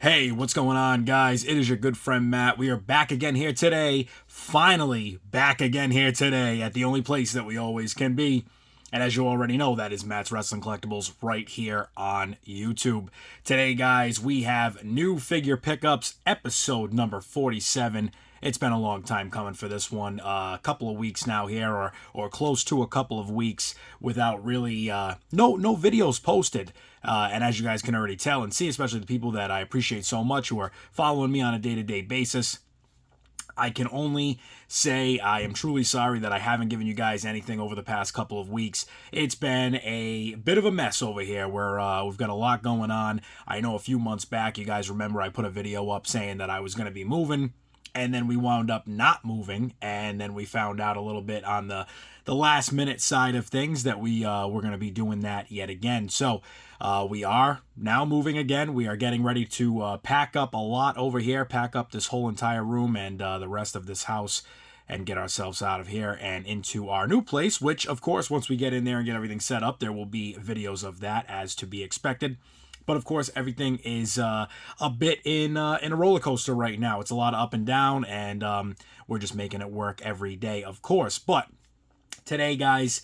Hey, what's going on, guys? It is your good friend Matt. We are back again here today. Finally, back again here today at the only place that we always can be. And as you already know, that is Matt's Wrestling Collectibles right here on YouTube. Today, guys, we have new figure pickups, episode number 47. It's been a long time coming for this one. A couple of weeks now here, or close to a couple of weeks without really no videos posted. And as you guys can already tell and see, especially the people that I appreciate so much who are following me on a day-to-day basis, I can only say I am truly sorry that I haven't given you guys anything over the past couple of weeks. It's been a bit of a mess over here where we've got a lot going on. I know a few months back, you guys remember I put a video up saying that I was going to be moving, and then we wound up not moving, and then we found out a little bit on the last minute side of things that we were going to be doing that yet again. So we are now moving again. We are getting ready to pack up a lot over here, pack up this whole entire room and the rest of this house, and get ourselves out of here and into our new place, which, of course, once we get in there and get everything set up, there will be videos of that as to be expected. But of course, everything is a bit in a roller coaster right now. It's a lot of up and down, and we're just making it work every day, of course. But today, guys,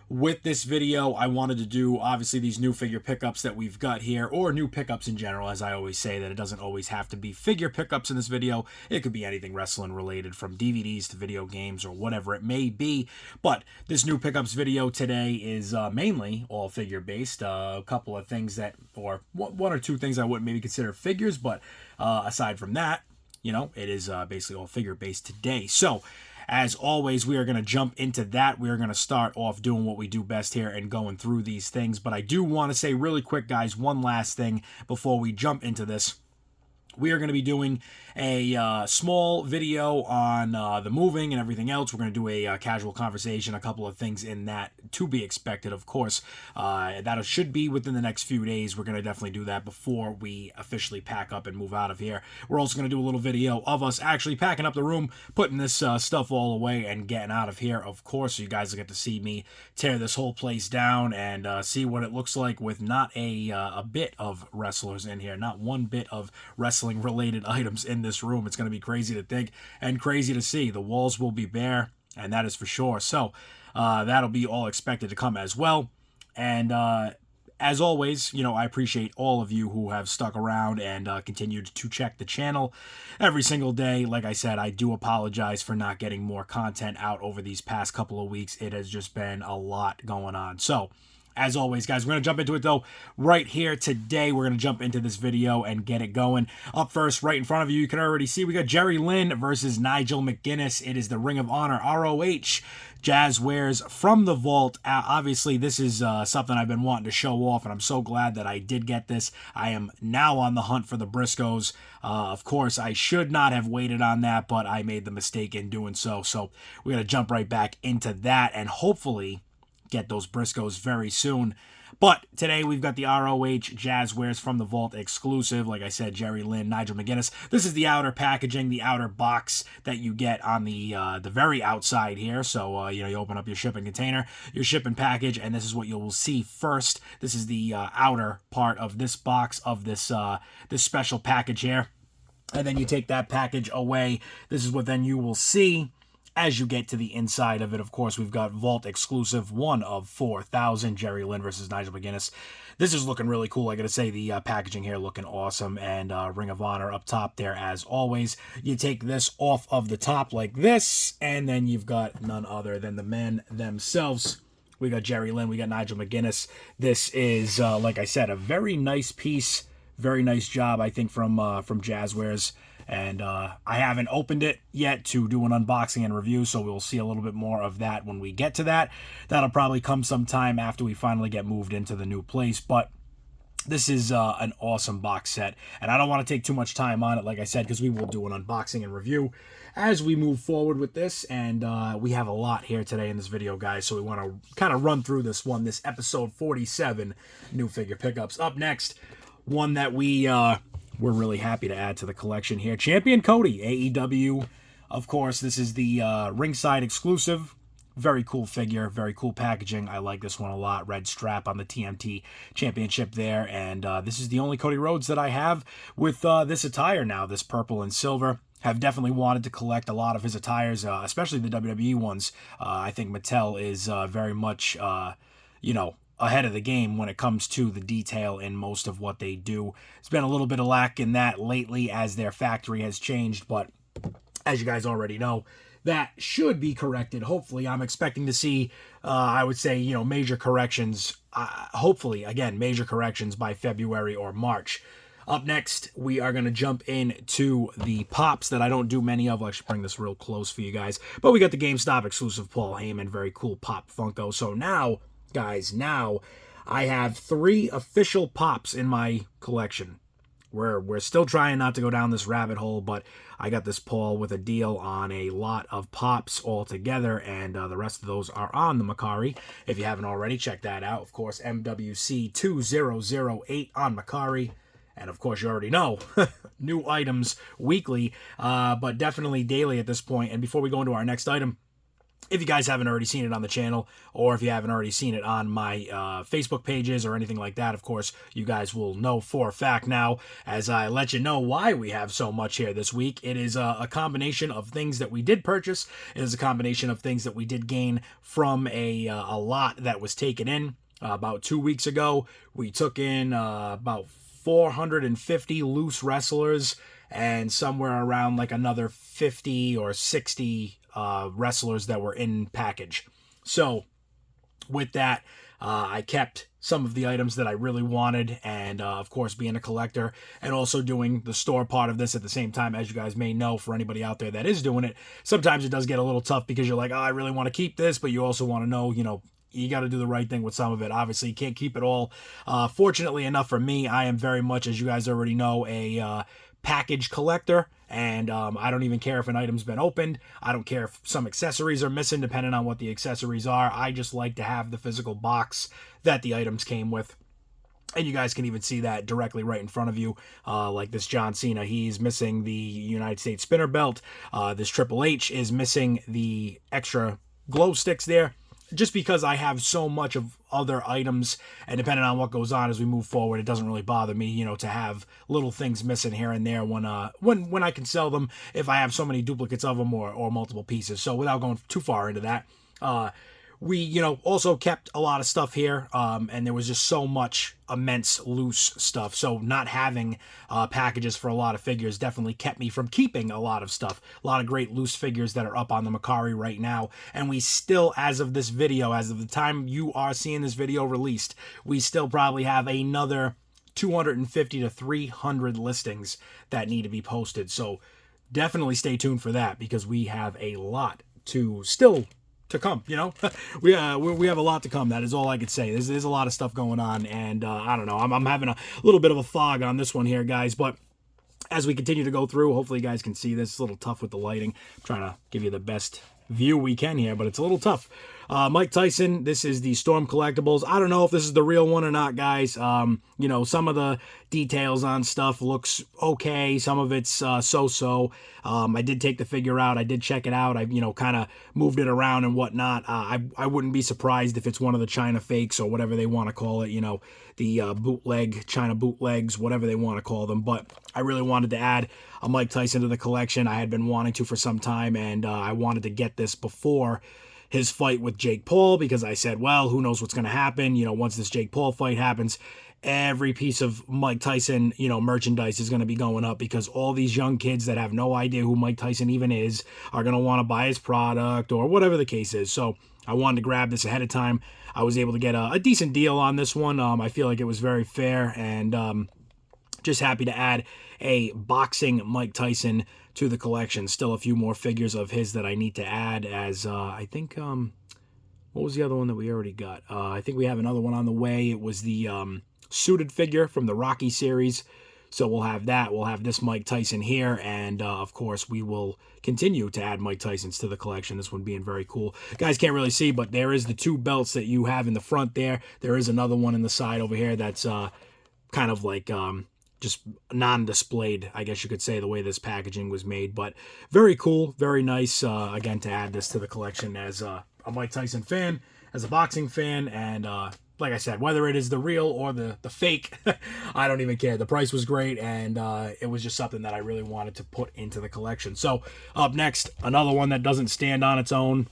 with this video, I wanted to do, obviously, these new figure pickups that we've got here, or new pickups in general, as I always say, that it doesn't always have to be figure pickups in this video. It could be anything wrestling related, from DVDs to video games or whatever it may be. But this new pickups video today is mainly all figure based. A couple of things that, or one or two things I wouldn't maybe consider figures, but aside from that, you know, it is basically all figure based today. So, as always, we are going to jump into that. We are going to start off doing what we do best here and going through these things. But I do want to say really quick, guys, one last thing before we jump into this. We are going to be doing a small video on the moving and everything else. We're going to do a casual conversation, a couple of things in that to be expected, of course. That should be within the next few days. We're going to definitely do that before we officially pack up and move out of here. We're also going to do a little video of us actually packing up the room, putting this stuff all away, and getting out of here, of course. So you guys will get to see me tear this whole place down and see what it looks like with not a bit of wrestlers in here, not one bit of wrestling related items in this room. It's going to be crazy to think and crazy to see. The walls will be bare, and that is for sure. So that'll be all expected to come as well. And as always, you know, I appreciate all of you who have stuck around and continued to check the channel every single day. Like I said, I do apologize for not getting more content out over these past couple of weeks. It has just been a lot going on. So, as always, guys, we're going to jump into it, though, right here today. We're going to jump into this video and get it going. Up first, right in front of you, you can already see we got Jerry Lynn versus Nigel McGuinness. It is the Ring of Honor ROH Jazzwares from the vault. Obviously, this is something I've been wanting to show off, and I'm so glad that I did get this. I am now on the hunt for the Briscoes. Of course, I should not have waited on that, but I made the mistake in doing so. So we're going to jump right back into that, and hopefully get those Briscoes very soon. But today we've got the ROH Jazzwares from the Vault exclusive. Like I said, Jerry Lynn, Nigel McGuinness. This is the outer packaging, the outer box that you get on the very outside here. So you know, you open up your shipping container, your shipping package, and this is what you will see first. This is the outer part of this box of this this special package here, and then you take that package away. This is what then you will see as you get to the inside of it. Of course, we've got Vault exclusive, 1 of 4,000, Jerry Lynn versus Nigel McGuinness. This is looking really cool. I gotta say, the packaging here looking awesome, and Ring of Honor up top there as always. You take this off of the top like this, and then you've got none other than the men themselves. We got Jerry Lynn, we got Nigel McGuinness. This is, like I said, a very nice piece, very nice job, I think, from Jazzwares. And I haven't opened it yet to do an unboxing and review, so we'll see a little bit more of that when we get to that. That'll probably come sometime after we finally get moved into the new place, but this is an awesome box set, and I don't want to take too much time on it, like I said, because we will do an unboxing and review as we move forward with this, and we have a lot here today in this video, guys, so we want to kind of run through this one, this episode 47 new figure pickups. Up next, one that we're really happy to add to the collection here. Champion Cody, AEW. Of course, this is the ringside exclusive. Very cool figure, very cool packaging. I like this one a lot. Red strap on the TMT Championship there. And this is the only Cody Rhodes that I have with this attire now, this purple and silver. Have definitely wanted to collect a lot of his attires, especially the WWE ones. I think Mattel is very much, ahead of the game when it comes to the detail in most of what they do. It's been a little bit of lack in that lately as their factory has changed, but as you guys already know, that should be corrected. Hopefully, I'm expecting to see, I would say, major corrections. Hopefully, again, major corrections by February or March. Up next, we are going to jump into the pops that I don't do many of. I should bring this real close for you guys. But we got the GameStop exclusive Paul Heyman, very cool pop Funko. So now, guys, I have 3 official pops in my collection. We're still trying not to go down this rabbit hole, but I got this Paul with a deal on a lot of pops altogether, and the rest of those are on the MERCARI. If you haven't already, check that out. Of course, MWC2008 on MERCARI. And of course, you already know, new items weekly, but definitely daily at this point. And before we go into our next item, if you guys haven't already seen it on the channel, or if you haven't already seen it on my Facebook pages or anything like that, of course, you guys will know for a fact now, as I let you know why we have so much here this week. It is a combination of things that we did purchase. It is a combination of things that we did gain from a lot that was taken in about 2 weeks ago. We took in about 450 loose wrestlers and somewhere around like another 50 or 60 wrestlers that were in package. So with that, I kept some of the items that I really wanted, and of course, being a collector and also doing the store part of this at the same time, as you guys may know, for anybody out there that is doing it, sometimes it does get a little tough because you're like, oh, I really want to keep this, but you also want to know, you got to do the right thing with some of it. Obviously, you can't keep it all. Fortunately enough for me, I am very much, as you guys already know, a package collector, and I don't even care if an item's been opened. I don't care if some accessories are missing, depending on what the accessories are. I just like to have the physical box that the items came with. And you guys can even see that directly right in front of you. Like this John Cena, he's missing the United States spinner belt. This Triple H is missing the extra glow sticks there. Just because I have so much of other items, and depending on what goes on as we move forward, it doesn't really bother me, to have little things missing here and there when I can sell them if I have so many duplicates of them or multiple pieces. So without going too far into that, we, also kept a lot of stuff here, and there was just so much immense loose stuff. So not having packages for a lot of figures definitely kept me from keeping a lot of stuff. A lot of great loose figures that are up on the MERCARI right now. And we still, as of this video, as of the time you are seeing this video released, we still probably have another 250 to 300 listings that need to be posted. So definitely stay tuned for that, because we have a lot to come. We have a lot to come. That is all I could say. There's a lot of stuff going on, and I don't know, I'm having a little bit of a fog on this one here, guys, but as we continue to go through, hopefully you guys can see this. It's a little tough with the lighting. I'm trying to give you the best view we can here, but it's a little tough. Mike Tyson, this is the Storm Collectibles. I don't know if this is the real one or not, guys. Some of the details on stuff looks okay. Some of it's so-so. I did take the figure out. I did check it out. I, kind of moved it around and whatnot. I wouldn't be surprised if it's one of the China fakes or whatever they want to call it, the bootleg, China bootlegs, whatever they want to call them. But I really wanted to add a Mike Tyson to the collection. I had been wanting to for some time, and I wanted to get this before his fight with Jake Paul, because I said, well, who knows what's going to happen, once this Jake Paul fight happens, every piece of Mike Tyson, merchandise is going to be going up, because all these young kids that have no idea who Mike Tyson even is are going to want to buy his product or whatever the case is. So I wanted to grab this ahead of time. I was able to get a decent deal on this one. I feel like it was very fair, and just happy to add a boxing Mike Tyson to the collection. Still a few more figures of his that I need to add, as I think, what was the other one that we already got? I think we have another one on the way. It was the suited figure from the Rocky series. So we'll have that. We'll have this Mike Tyson here, and of course we will continue to add Mike Tysons to the collection. This one being very cool. Guys can't really see, but there is the 2 belts that you have in the front there. There is another one in the side over here that's kind of like just non-displayed, I guess you could say, the way this packaging was made. But very cool, very nice, again, to add this to the collection as a Mike Tyson fan, as a boxing fan, and like I said, whether it is the real or the fake, I don't even care. The price was great, and it was just something that I really wanted to put into the collection. So up next, another one that doesn't stand on its own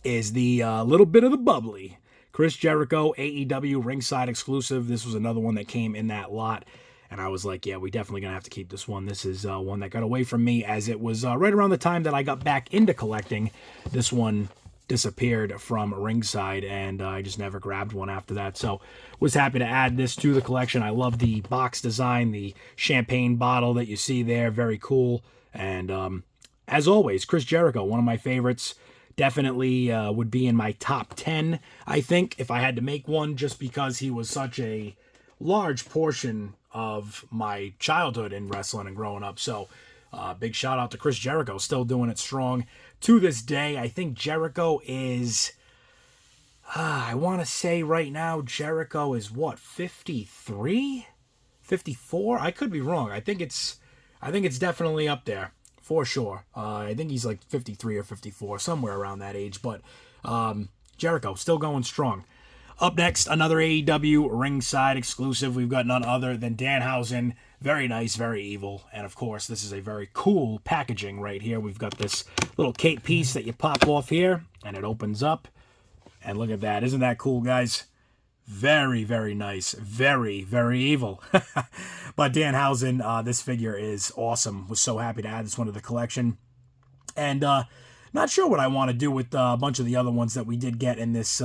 is the little bit of the bubbly. Chris Jericho, AEW ringside exclusive. This was another one that came in that lot. And I was like, yeah, we definitely going to have to keep this one. This is one that got away from me as it was right around the time that I got back into collecting. This one disappeared from ringside, and I just never grabbed one after that. So was happy to add this to the collection. I love the box design, the champagne bottle that you see there. Very cool. And as always, Chris Jericho, one of my favorites. Definitely would be in my top 10, I think, if I had to make one, just because he was such a large portion of my childhood in wrestling and growing up. So big shout out to Chris Jericho, still doing it strong to this day. I think Jericho is, I want to say right now, Jericho is what, 53? 54? I could be wrong. I think it's definitely up there. For sure. I think he's like 53 or 54, somewhere around that age. But Jericho, still going strong. Up next, another AEW ringside exclusive. We've got none other than Danhausen. Very nice, very evil. And of course, this is a very cool packaging right here. We've got this little cape piece that you pop off here, and it opens up. And look at that. Isn't that cool, guys? Very, very nice. Very, very evil. But Danhausen, this figure is awesome. Was so happy to add this one to the collection. And not sure what I want to do with a bunch of the other ones that we did get in this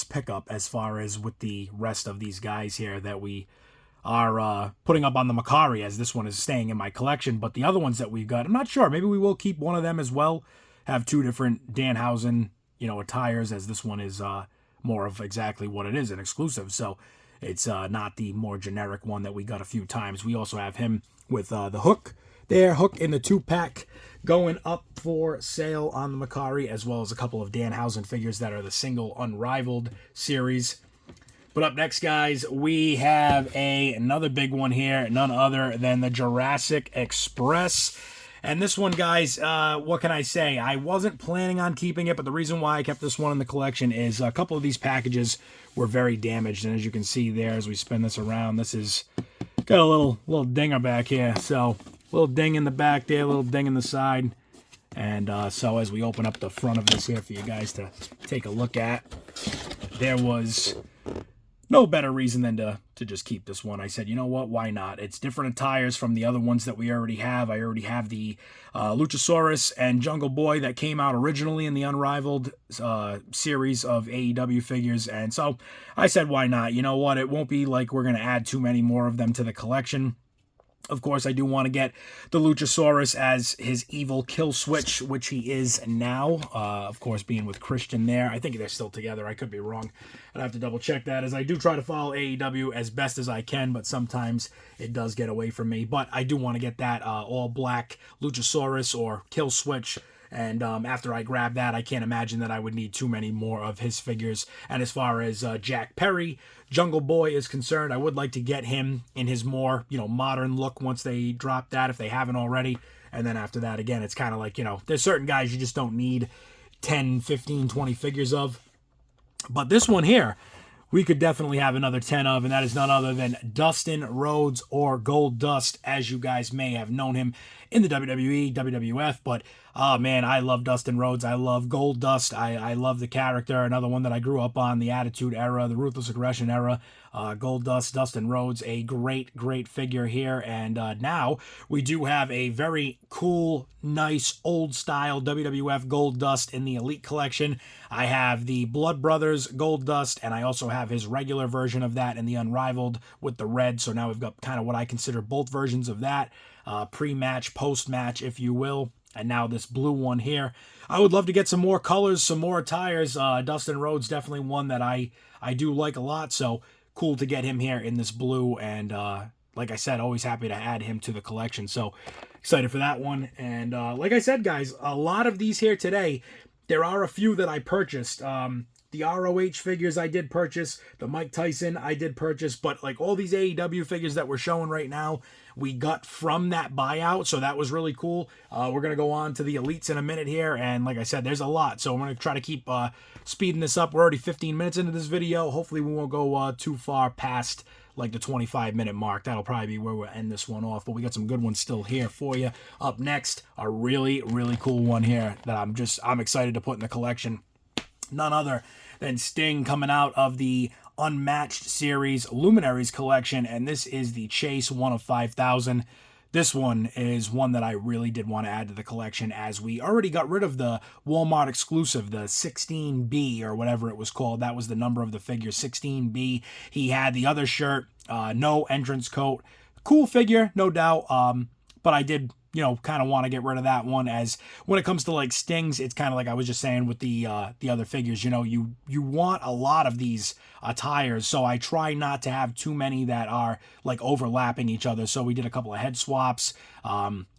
pickup, as far as with the rest of these guys here that we are putting up on the MERCARI, as this one is staying in my collection. But the other ones that we've got, I'm not sure. Maybe we will keep one of them as well. Have two different Danhausen, attires, as this one is more of exactly what it is, an exclusive. So it's not the more generic one that we got a few times. We also have him with the hook there, hook in the 2-pack, going up for sale on the MERCARI, as well as a couple of Danhausen figures that are the single Unrivaled series. But up next, guys, we have another big one here, none other than the Jurassic Express. And this one, guys, what can I say? I wasn't planning on keeping it, but the reason why I kept this one in the collection is a couple of these packages were very damaged. And as you can see there, as we spin this around, this is got a little dinger back here. So little ding in the back there, little ding in the side. And so as we open up the front of this here for you guys to take a look at, there was no better reason than to just keep this one. I said, you know what, why not? It's different attires from the other ones that we already have. I already have the Luchasaurus and Jungle Boy that came out originally in the Unrivaled series of AEW figures. And so I said, why not? You know what? It won't be like we're going to add too many more of them to the collection. Of course, I do want to get the Luchasaurus as his evil kill switch, which he is now. Of course, being with Christian there. I think they're still together. I could be wrong. I'd have to double check that, as I do try to follow AEW as best as I can, but sometimes it does get away from me. But I do want to get that all black Luchasaurus or kill switch. And after I grab that, I can't imagine that I would need too many more of his figures. And as far as Jack Perry, Jungle Boy is concerned, I would like to get him in his more, modern look once they drop that, if they haven't already. And then after that, again, it's kind of like, there's certain guys you just don't need 10, 15, 20 figures of. But this one here, we could definitely have another 10 of, and that is none other than Dustin Rhodes, or Gold Dust, as you guys may have known him in the WWE, WWF. But, oh man, I love Dustin Rhodes. I love Gold Dust. I love the character. Another one that I grew up on, the Attitude Era, the Ruthless Aggression Era. Gold Dust, Dustin Rhodes, a great, great figure here. And now we do have a very cool, nice, old-style WWF Gold Dust in the Elite Collection. I have the Blood Brothers Gold Dust, and I also have his regular version of that in the Unrivaled with the red. So now we've got kind of what I consider both versions of that, pre-match, post-match, if you will. And now this blue one here. I would love to get some more colors, some more attires. Dustin Rhodes, definitely one that I do like a lot. So cool to get him here in this blue. And like I said, always happy to add him to the collection. So excited for that one. And like I said, guys, a lot of these here today. There are a few that I purchased The ROH figures I did purchase. The Mike Tyson I did purchase. But like all these AEW figures that we're showing right now, we got from that buyout. So that was really cool. We're going to go on to the Elites in a minute here. And like I said, there's a lot. So I'm going to try to keep speeding this up. We're already 15 minutes into this video. Hopefully we won't go too far past like the 25-minute mark. That'll probably be where we'll end this one off. But we got some good ones still here for you. Up next, a really, really cool one here that I'm excited to put in the collection. None other than Sting coming out of the Unmatched Series Luminaries collection, and this is the Chase 1 of 5,000. This one is one that I really did want to add to the collection, as we already got rid of the Walmart exclusive, the 16B or whatever it was called. That was the number of the figure, 16B. He had the other shirt, no entrance coat. Cool figure, no doubt, but I did, kind of want to get rid of that one, as when it comes to like Stings, it's kind of like I was just saying with the other figures, you want a lot of these attires, so I try not to have too many that are like overlapping each other. So we did a couple of head swaps,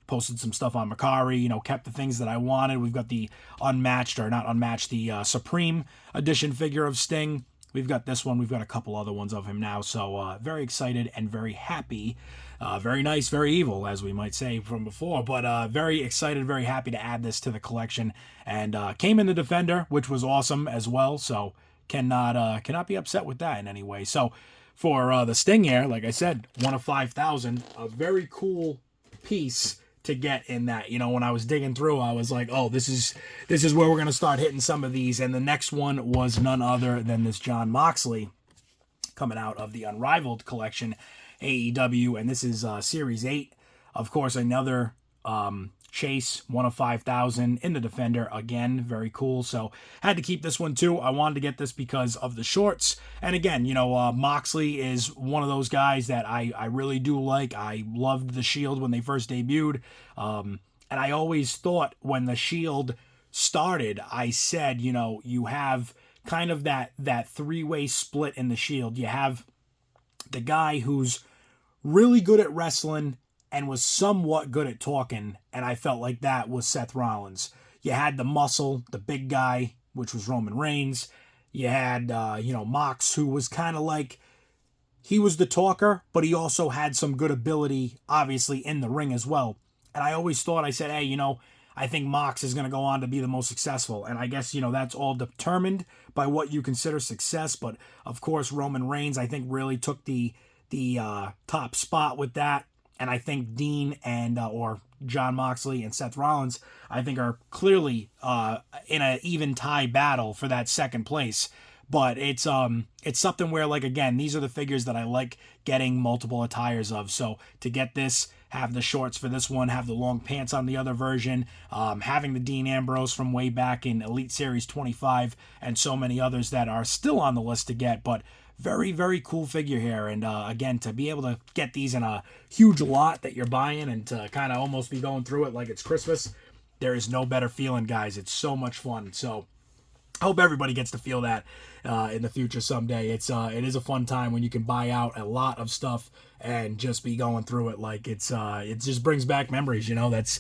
posted some stuff on MERCARI, kept the things that I wanted. We've got the the Supreme Edition figure of Sting. We've got this one. We've got a couple other ones of him now. So very excited and very happy. Very nice, very evil, as we might say from before. But very excited, very happy to add this to the collection. And came in the Defender, which was awesome as well. So cannot be upset with that in any way. So for the Sting here, like I said, 1 of 5,000. A very cool piece to get in that. When I was digging through, I was like, oh, this is where we're going to start hitting some of these. And the next one was none other than this Jon Moxley coming out of the Unrivaled collection, AEW, and this is Series 8. Of course, another Chase 1 of 5,000 in the Defender. Again, very cool. So had to keep this one too. I wanted to get this because of the shorts. And again, Moxley is one of those guys that I really do like. I loved the Shield when they first debuted. And I always thought when the Shield started, I said, you have kind of that three-way split in the Shield. You have the guy who's really good at wrestling and was somewhat good at talking, and I felt like that was Seth Rollins. You had the muscle, the big guy, which was Roman Reigns. You had, Mox, who was kind of like, he was the talker, but he also had some good ability, obviously, in the ring as well. And I always thought, I said, hey, I think Mox is going to go on to be the most successful. And I guess, that's all determined by what you consider success. But, of course, Roman Reigns, I think, really took the top spot with that. And I think Dean and or Jon Moxley and Seth Rollins, I think, are clearly in an even tie battle for that second place. But it's something where, like, again, these are the figures that I like getting multiple attires of. So to get this, have the shorts for this one, have the long pants on the other version, having the Dean Ambrose from way back in Elite Series 25, and so many others that are still on the list to get. But very, very cool figure here. And again, to be able to get these in a huge lot that you're buying and to kind of almost be going through it like it's Christmas, there is no better feeling, guys. It's so much fun. So I hope everybody gets to feel that in the future someday. It is a fun time when you can buy out a lot of stuff and just be going through it like it just brings back memories. That's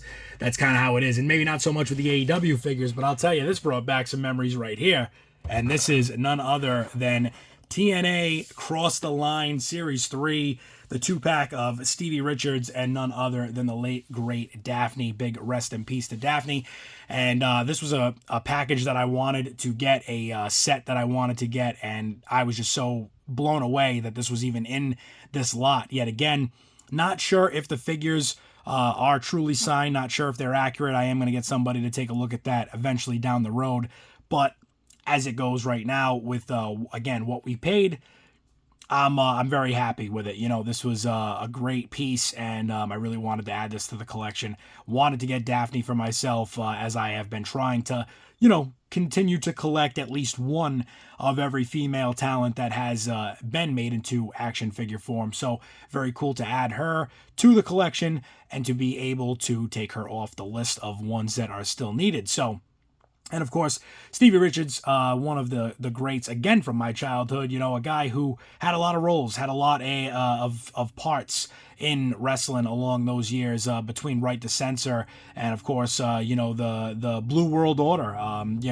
kind of how it is. And maybe not so much with the AEW figures, but I'll tell you, this brought back some memories right here. And this is none other than TNA Cross the Line Series 3, the 2-pack of Stevie Richards and none other than the late, great Daphne. Big rest in peace to Daphne. And this was a package that I wanted to get, a set that I wanted to get, and I was just so blown away that this was even in this lot. Yet again, not sure if the figures are truly signed, not sure if they're accurate. I am going to get somebody to take a look at that eventually down the road. But as it goes right now with, again, what we paid, I'm very happy with it. This was a great piece, and I really wanted to add this to the collection. Wanted to get Daphne for myself, as I have been trying to, continue to collect at least one of every female talent that has been made into action figure form. So very cool to add her to the collection and to be able to take her off the list of ones that are still needed. So, and of course, Stevie Richards, one of the greats, again, from my childhood, a guy who had a lot of roles, had a lot of parts in wrestling along those years, between Right to Censor and, of course, the Blue World Order.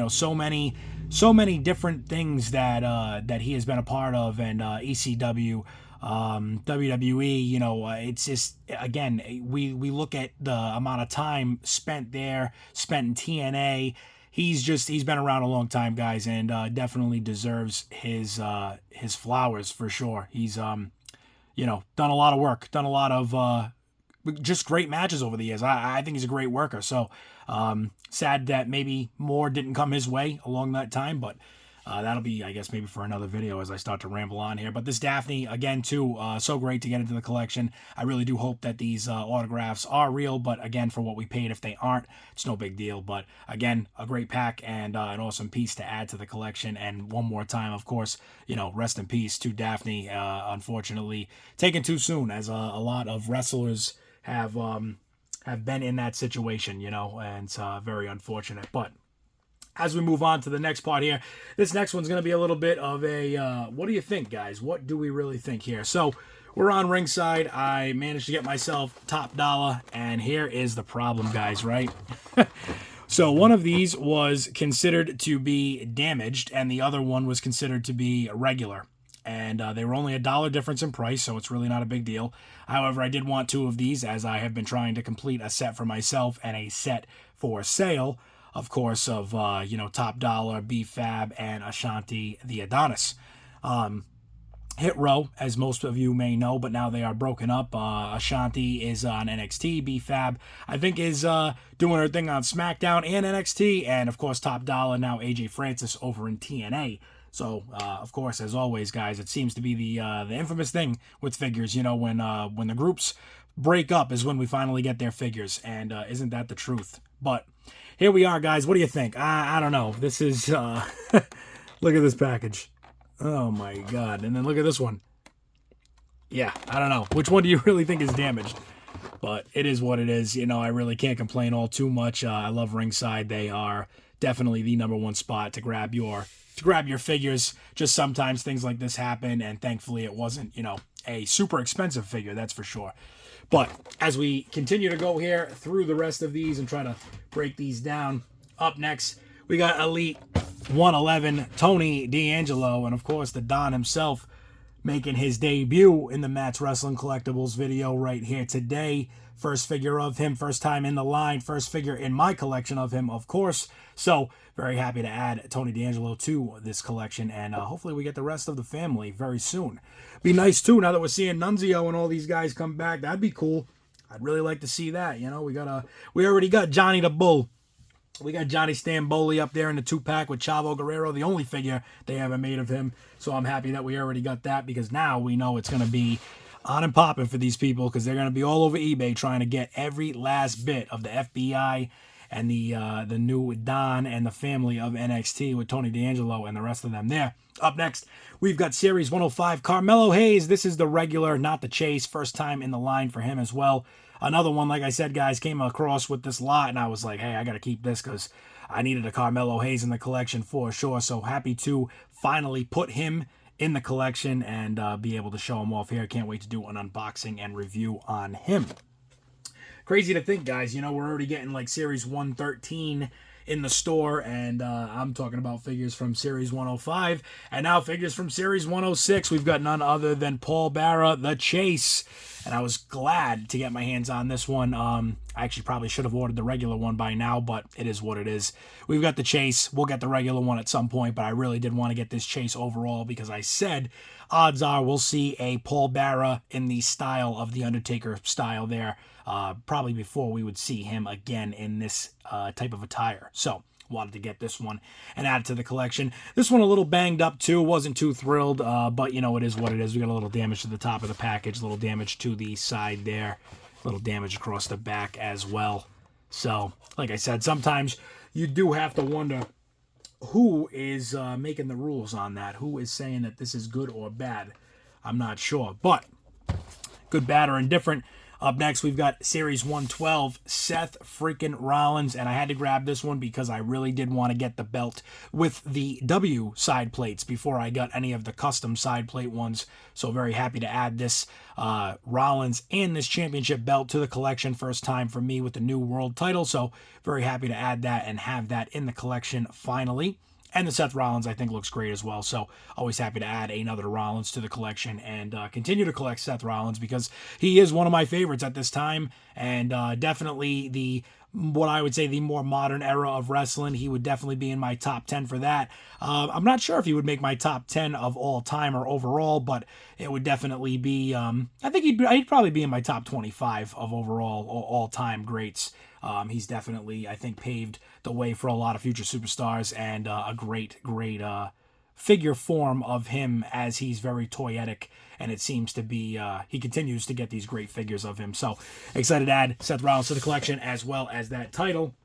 So many so many different things that that he has been a part of, and ECW, WWE. You know, it's just, again, we look at the amount of time spent there, spent in TNA. He's been around a long time, guys, and definitely deserves his flowers for sure. He's you know, done a lot of work, done a lot of just great matches over the years. I think he's a great worker. So sad that maybe more didn't come his way along that time, but that'll be, I guess, maybe for another video as I start to ramble on here. But this Daphne, again, too, so great to get into the collection. I really do hope that these autographs are real, but again, for what we paid, if they aren't, it's no big deal. But again, a great pack and an awesome piece to add to the collection. And one more time, of course, you know, rest in peace to Daphne, unfortunately taken too soon, as a lot of wrestlers have been in that situation, you know, and it's very unfortunate. But as we move on to the next part here, this next one's going to be a little bit of a, what do you think, guys? What do we really think here? So we're on ringside. I managed to get myself top dollar, and here is the problem, guys, right? So one of these was considered to be damaged, and the other one was considered to be regular. And they were only $1 difference in price, so it's really not a big deal. However, I did want two of these, as I have been trying to complete a set for myself and a set for sale, of course, of, you know, Top Dollar, B-Fab, and Ashanti the Adonis. Hit Row, as most of you may know, but now they are broken up. Ashanti is on NXT. B-Fab, I think, is doing her thing on SmackDown and NXT. And, of course, Top Dollar, now AJ Francis over in TNA. So, of course, as always, guys, it seems to be the infamous thing with figures. You know, when the groups break up is when we finally get their figures. And isn't that the truth? But here we are, guys. What do you think? I don't know. This is, look at this package. Oh, my God. And then look at this one. Yeah, I don't know. Which one do you really think is damaged? But it is what it is. You know, I really can't complain all too much. I love ringside. They are definitely the #1 spot to grab your figures. Just sometimes things like this happen, and thankfully it wasn't, you know, a super expensive figure, that's for sure. But as we continue to go here through the rest of these and try to break these down, up next we got Elite 111 Tony D'Angelo, and of course the Don himself making his debut in the Matt's Wrestling Collectibles video right here today. First figure of him, first time in the line, first figure in my collection of him, of course. So very happy to add Tony D'Angelo to this collection, and hopefully we get the rest of the family very soon. Be nice too, now that we're seeing Nunzio and all these guys come back. That'd be cool. I'd really like to see that. You know, we already got Johnny the Bull. We got Johnny Stamboli up there in the 2-pack with Chavo Guerrero, the only figure they ever made of him. So I'm happy that we already got that, because now we know it's going to be on and popping for these people, because they're going to be all over eBay trying to get every last bit of the FBI and the new Don and the family of NXT with Tony D'Angelo and the rest of them there. Up next, we've got Series 105 Carmelo Hayes. This is the regular, not the chase. First time in the line for him as well. Another one, like I said, guys, came across with this lot, and I was like, hey, I got to keep this because I needed a Carmelo Hayes in the collection for sure. So happy to finally put him in the collection and be able to show him off here. Can't wait to do an unboxing and review on him. Crazy to think, guys, you know, we're already getting like Series 113 in the store, and I'm talking about figures from Series 105, and now figures from Series 106. We've got none other than Paul Bearer, The Chase, and I was glad to get my hands on this one. I actually probably should have ordered the regular one by now, but it is what it is. We've got The Chase. We'll get the regular one at some point, but I really did want to get this Chase overall, because I said odds are we'll see a Paul Bearer in the style of the Undertaker style there, probably before we would see him again in this type of attire. So wanted to get this one and add it to the collection. This one a little banged up too. Wasn't too thrilled, but you know, it is what it is. We got a little damage to the top of the package, a little damage to the side there, a little damage across the back as well. So like I said, sometimes you do have to wonder who is making the rules on that. Who is saying that this is good or bad? I'm not sure, but good, bad, or indifferent. Up next, we've got Series 112, Seth freaking Rollins, and I had to grab this one because I really did want to get the belt with the W side plates before I got any of the custom side plate ones, so very happy to add this Rollins and this championship belt to the collection. First time for me with the new world title, so very happy to add that and have that in the collection finally. And the Seth Rollins, I think, looks great as well. So always happy to add another Rollins to the collection and continue to collect Seth Rollins because he is one of my favorites at this time. And definitely what I would say the more modern era of wrestling. He would definitely be in my top 10 for that. I'm not sure if he would make my top 10 of all time or overall, but it would definitely be, I think he'd probably be in my top 25 of overall all time greats. He's definitely, I think, paved the way for a lot of future superstars and a great figure form of him as he's very toyetic, and it seems to be, he continues to get these great figures of him. So excited to add Seth Rollins to the collection as well as that title.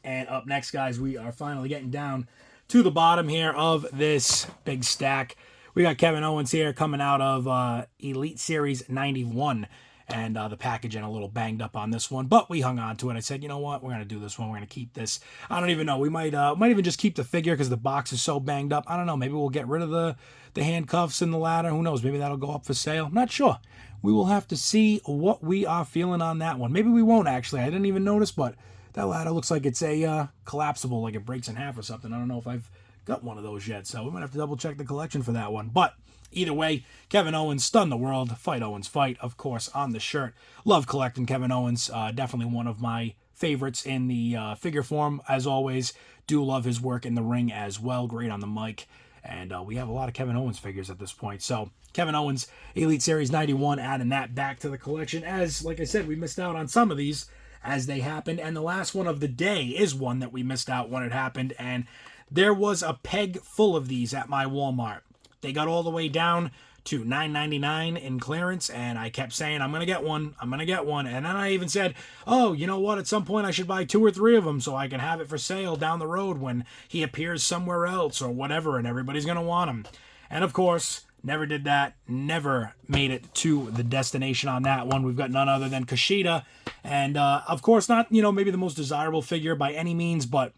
And up next, guys, we are finally getting down to the bottom here of this big stack. We got Kevin Owens here coming out of Elite Series 91. And the packaging a little banged up on this one, but we hung on to it. I said, you know what, we're going to do this one. We're going to keep this. I don't even know. We might even just keep the figure because the box is so banged up. I don't know. Maybe we'll get rid of the handcuffs and the ladder. Who knows? Maybe that'll go up for sale. I'm not sure. We will have to see what we are feeling on that one. Maybe we won't, actually. I didn't even notice, but that ladder looks like it's a collapsible, like it breaks in half or something. I don't know if I've got one of those yet, so we might have to double check the collection for that one. But either way, Kevin Owens, stun the world. Fight Owens, fight, of course, on the shirt. Love collecting Kevin Owens. Definitely one of my favorites in the figure form, as always. Do love his work in the ring as well. Great on the mic. And we have a lot of Kevin Owens figures at this point. So Kevin Owens, Elite Series 91, adding that back to the collection. As, like I said, we missed out on some of these as they happened. And the last one of the day is one that we missed out when it happened. And there was a peg full of these at my Walmart. They got all the way down to $9.99 in clearance, and I kept saying, I'm going to get one, I'm going to get one. And then I even said, oh, you know what, at some point I should buy 2 or 3 of them so I can have it for sale down the road when he appears somewhere else or whatever, and everybody's going to want him. And of course, never did that, never made it to the destination on that one. We've got none other than Kushida, and of course not, maybe the most desirable figure by any means, but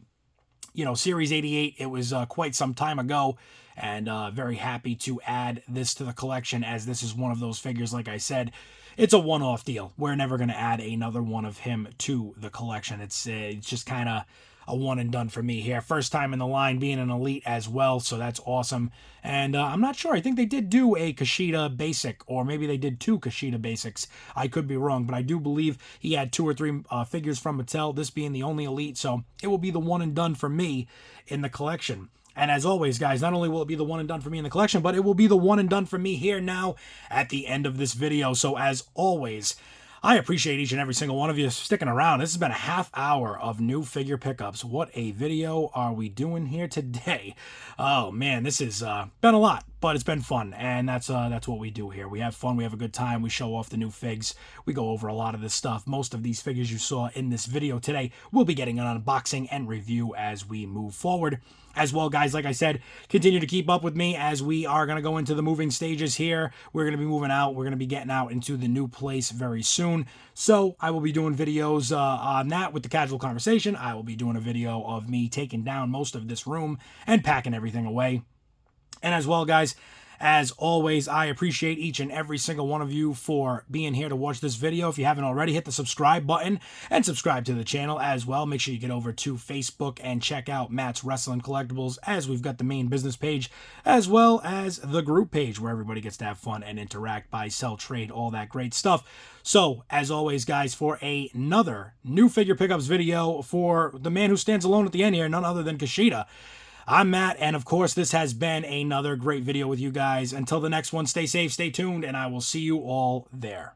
Series 88, it was quite some time ago, and very happy to add this to the collection as this is one of those figures, like I said, it's a one-off deal. We're never going to add another one of him to the collection. It's just kind of a one and done for me here. First time in the line being an Elite as well, so that's awesome. And I'm not sure. I think they did do a Kushida basic, or maybe they did 2 Kushida basics. I could be wrong, but I do believe he had 2 or 3 figures from Mattel, this being the only Elite, so it will be the one and done for me in the collection. And as always, guys, not only will it be the one and done for me in the collection, but it will be the one and done for me here now at the end of this video. So as always, I appreciate each and every single one of you sticking around. This has been a half hour of new figure pickups. What a video are we doing here today? Oh man, this has been a lot, but it's been fun, and that's what we do here. We have fun, we have a good time, we show off the new figs, we go over a lot of this stuff. Most of these figures you saw in this video today, we'll be getting an unboxing and review as we move forward. As well, guys, like I said, continue to keep up with me as we are going to go into the moving stages here. We're going to be moving out. We're going to be getting out into the new place very soon. So I will be doing videos on that with the casual conversation. I will be doing a video of me taking down most of this room and packing everything away. And as well, guys, as always, I appreciate each and every single one of you for being here to watch this video. If you haven't already, hit the subscribe button and subscribe to the channel as well. Make sure you get over to Facebook and check out Matt's Wrestling Collectibles, as we've got the main business page as well as the group page where everybody gets to have fun and interact, buy, sell, trade, all that great stuff. So, as always, guys, for another new figure pickups video for the man who stands alone at the end here, none other than Kushida, I'm Matt, and of course, this has been another great video with you guys. Until the next one, stay safe, stay tuned, and I will see you all there.